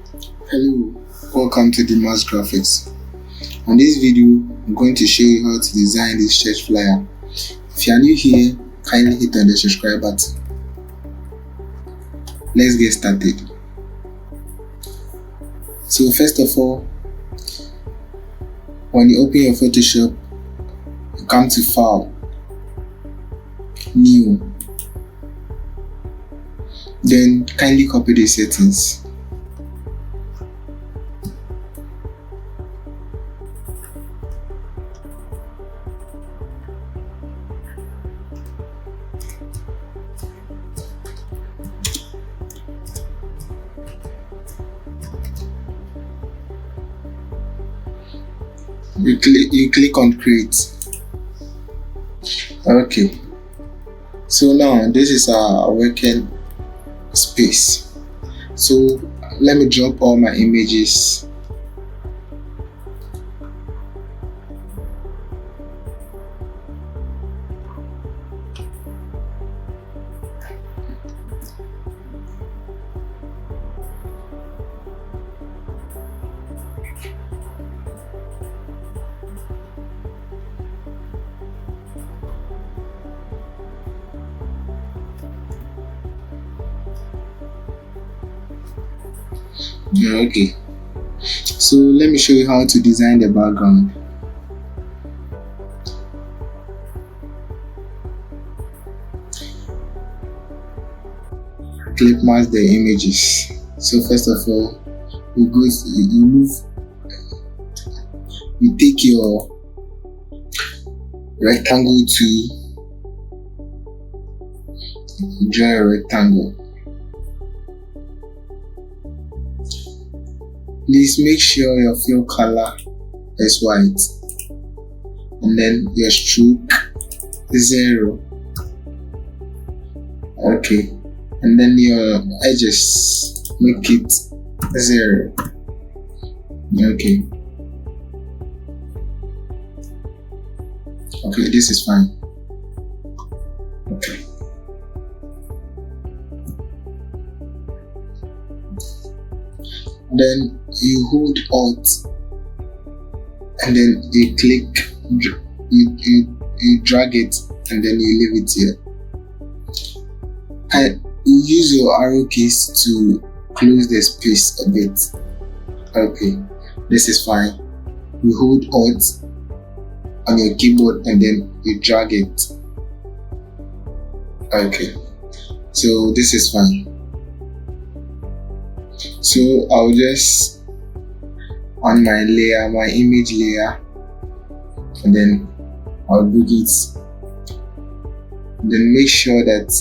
Hello, welcome to Dimas Graphics. On this video, I'm going to show you how to design this church flyer. If you are new here, kindly hit on the subscribe button. Let's get started. So first of all, when you open your Photoshop, you come to File, New, then kindly copy the settings. You click on create. Okay, so now this is our working space. So let me drop all my images. Okay, so let me show you how to design the background. Clip mask the images. So first of all, you take your rectangle tool, draw a rectangle. Please make sure your fill color is white, and then your stroke 0. Okay, and then your edges, make it 0. Okay, this is fine. Okay, then you hold Alt and then you click, you drag it and then you leave it here. And you use your arrow keys to close the space a bit. Okay, this is fine. You hold Alt on your keyboard and then you drag it. Okay, so this is fine. So I'll just on my layer, my image layer, and then I'll book it. Then make sure that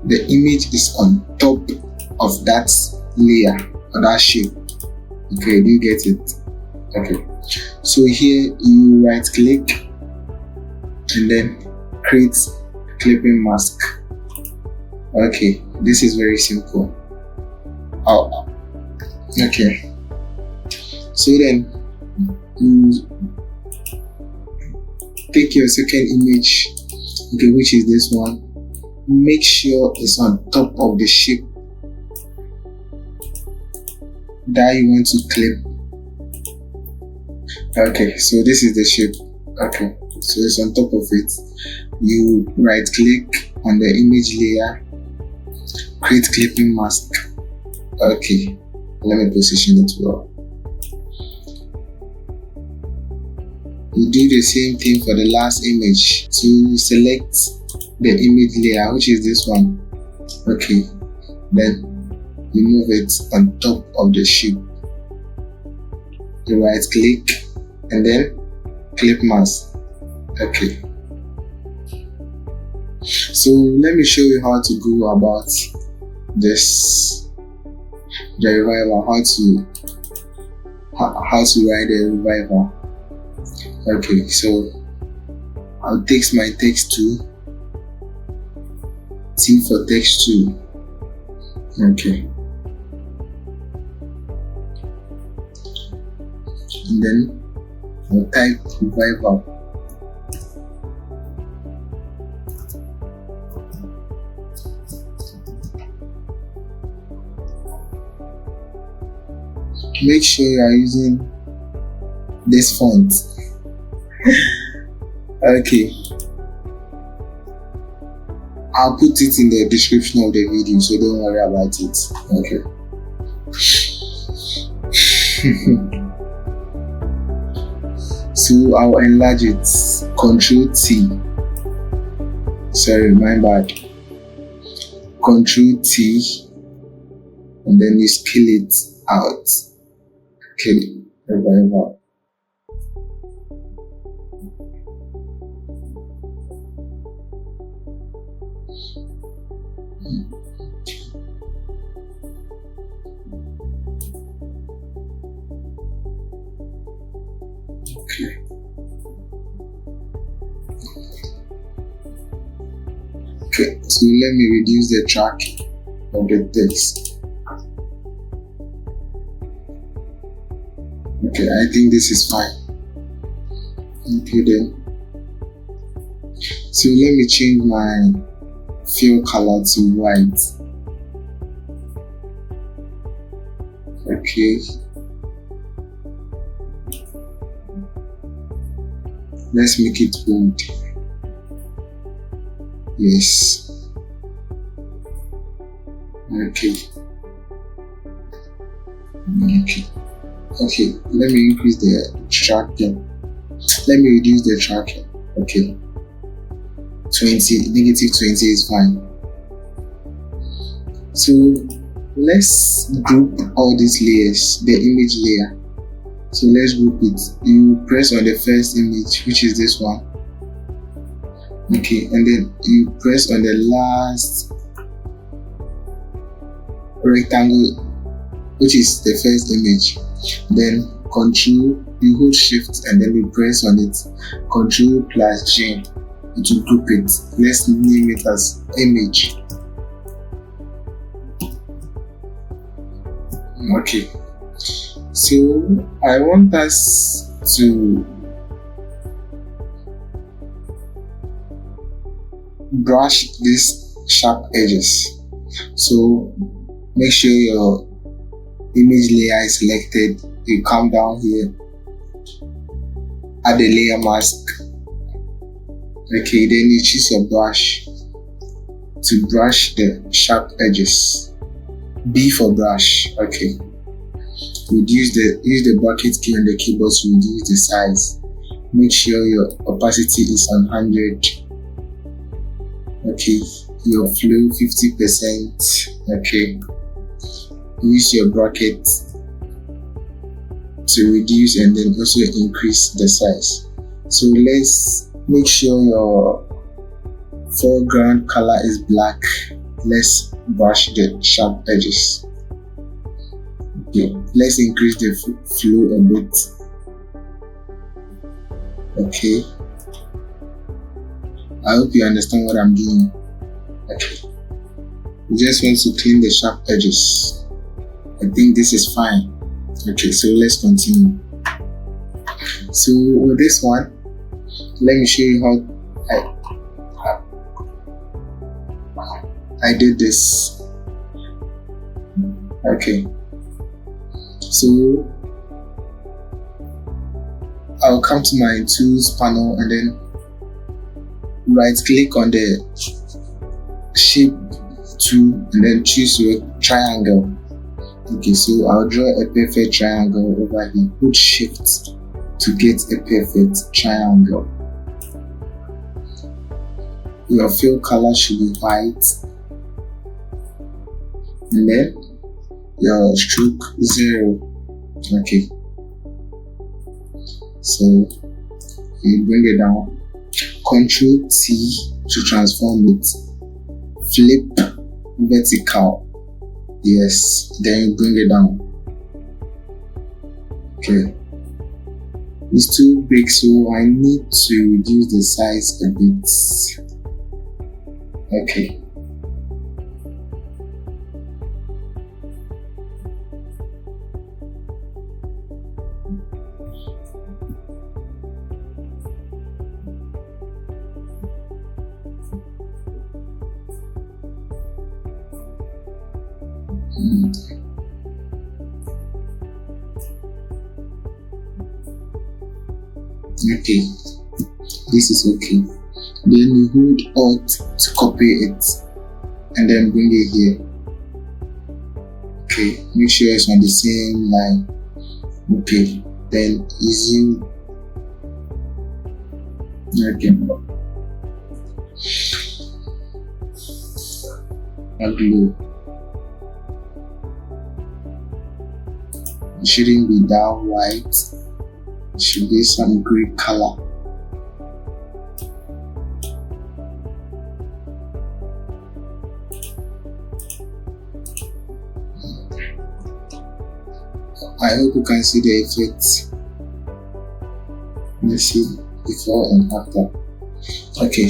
the image is on top of that layer or that shape. Okay, do you get it? Okay, so here you right click and then create clipping mask. Okay, this is very simple. Okay, so then you take your second image, okay, which is this one. Make sure it's on top of the shape that you want to clip. Okay, so this is the shape. Okay, so it's on top of it. You right click on the image layer, create clipping mask. Okay, let me position it well. You do the same thing for the last image. So you select the image layer, which is this one. Okay, then you move it on top of the shape. You right click and then clip mask. Okay, so let me show you how to go about this, the revival, how to write the revival. Okay, so I'll take my text tool, T for text tool. Okay, and then I'll type revival. Make sure you are using this font. Okay, I'll put it in the description of the video, so don't worry about it. Okay. So I'll enlarge it. Control T. Sorry, my bad. Control T, and then you scale it out. Okay, over. Okay. Okay, so let me reduce the track of the text. Okay, I think this is fine. Okay then. So let me change my fill color to white. Okay. Let's make it bold. Yes. Okay. Okay, let me increase the tracking. Let me reduce the tracking. Okay. 20, negative 20 is fine. So let's group all these layers, the image layer. So let's group it. You press on the first image, which is this one. Okay, and then you press on the last rectangle, which is the first image. Then control, you hold shift and then you press on it. Control plus J to group it. Let's name it as image. Okay, so I want us to brush these sharp edges. So make sure your image layer is selected. You come down here, add a layer mask. Okay, then you choose your brush to brush the sharp edges. B for brush. Okay, use the bucket key on the keyboard to reduce the size. Make sure your opacity is on 100. Okay, your flow 50%. Okay, use your bracket to reduce and then also increase the size. So let's make sure your foreground color is black. Let's brush the sharp edges. Okay, let's increase the flow a bit. Okay, I hope you understand what I'm doing. Okay, we just want to clean the sharp edges. I think this is fine. Okay, so let's continue. So with this one, let me show you how I did this. Okay, so I'll come to my tools panel and then right click on the shape tool and then choose your triangle. Okay, so I'll draw a perfect triangle over here. Put shift to get a perfect triangle. Your fill color should be white, and then your stroke 0. Okay, so you bring it down. Control T to transform it. Flip vertical. Yes, then you bring it down. Okay, it's too big, so I need to reduce the size a bit. Okay, Okay, this is okay. Then you hold Alt to copy it and then bring it here. Okay, make sure it's on the same line. Okay, then easy. Okay. Glue. It shouldn't be that white. It should be some gray color. I hope you can see the effects. Let's see before and after. Okay.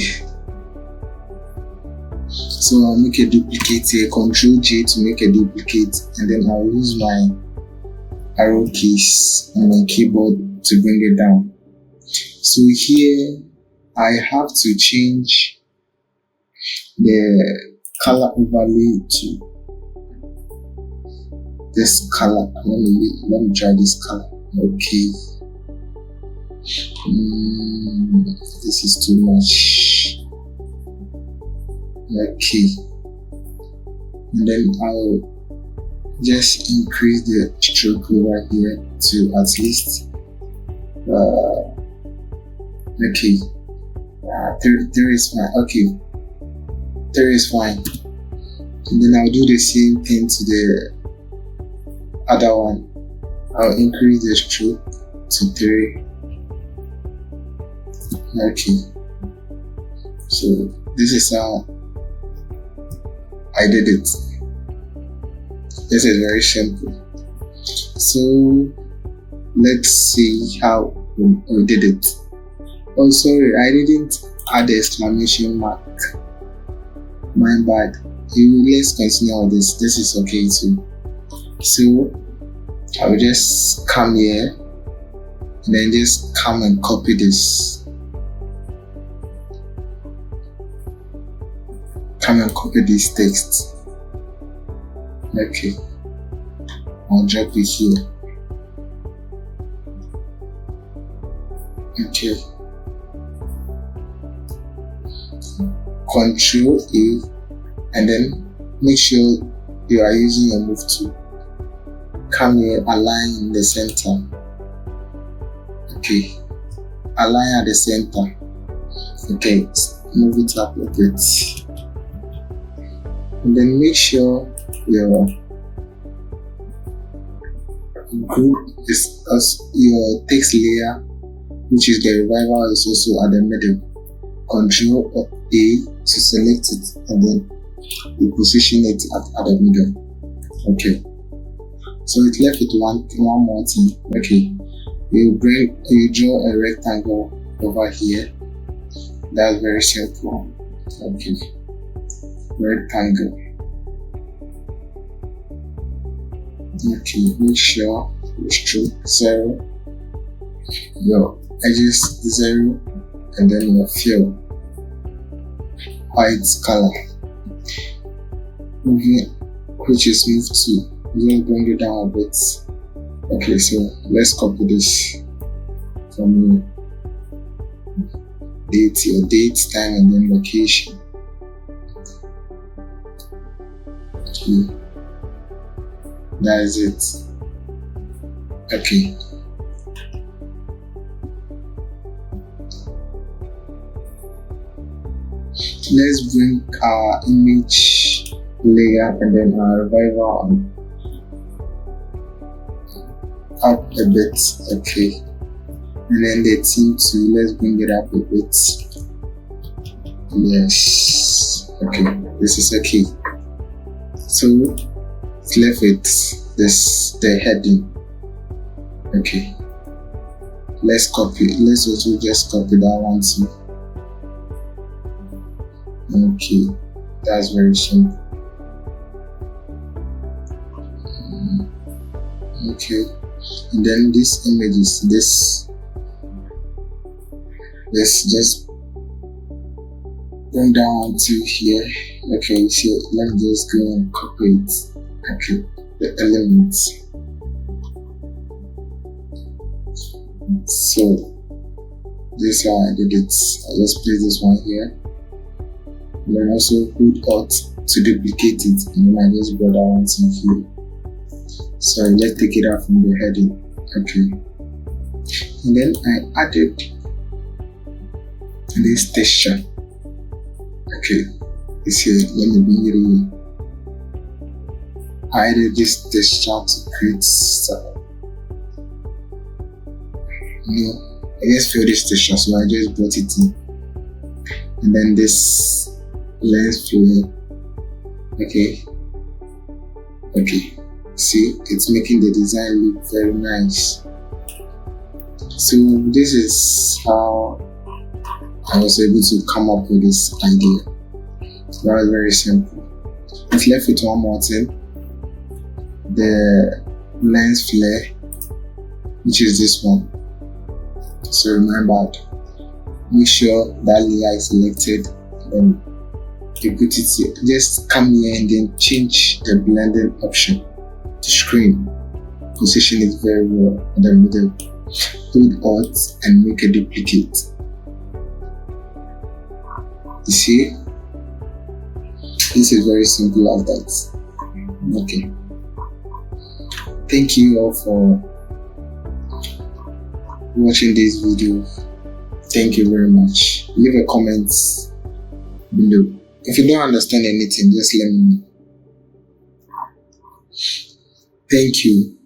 So I'll make a duplicate here. Ctrl J to make a duplicate, and then I'll use my arrow keys on my keyboard to bring it down. So here I have to change the color overlay to this color. Let me try this color. Okay. This is too much. Okay. And then I'll just increase the stroke over here to at least okay. 3 is fine. Okay. 3 is fine. And then I'll do the same thing to the other one. I'll increase the stroke to 3. Okay, so this is how I did it. This is very simple. So let's see how we did it. Oh, sorry, I didn't add the exclamation mark. My bad. Let's continue on this. This is okay too. So I will just come here and then just come and copy this. Come and copy this text. Okay. I'll drop it here. Okay. Control A, and then make sure you are using your move tool. Come here, align in the center. Okay. Align at the center. Okay. Move it up a bit. And then make sure your group is your text layer, which is the revival, is also at the middle. Control A to select it, and then you position it at the middle. Okay. So it left with one more thing. Okay. You draw a rectangle over here. That's very simple. Okay. Rectangle. Okay, make sure your stroke 0, your edges 0, and then your fill white color, which is move to. Then bring it down a bit. Okay, so let's copy this from here. Your date, time, and then location. Okay, that is it. Okay. Let's bring our image layer and then our revival up a bit. Okay. And then the theme too, let's bring it up a bit. Yes. Okay, this is okay. So it's left with the heading. Okay. Let's also just copy that one too. Okay, that's very simple. Okay, and then these images, let's just bring down to here. Okay, so let me just go and copy it. Okay, the elements. So This is how I did it. I just place this one here. And then also hold Alt to duplicate it. And then I just brought that one in here. So let's take it out from the heading. Okay. And then I added this texture. Okay. It's here. Let me bring it here. I added this texture to create stuff. I just feel this texture, so I just brought it in. And then this lens flare. Okay. See, it's making the design look very nice. So this is how I was able to come up with this idea. That was very simple. It's left with one more thing. The lens flare, which is this one. So remember, make sure that layer is selected, then you put it here. Just come here and then change the blending option to screen. Position it very well in the middle. Hold Alt and make a duplicate. You see? This is very simple as that. Okay. Thank you all for watching this video. Thank you very much. Leave a comment below. If you don't understand anything, just let me know. Thank you.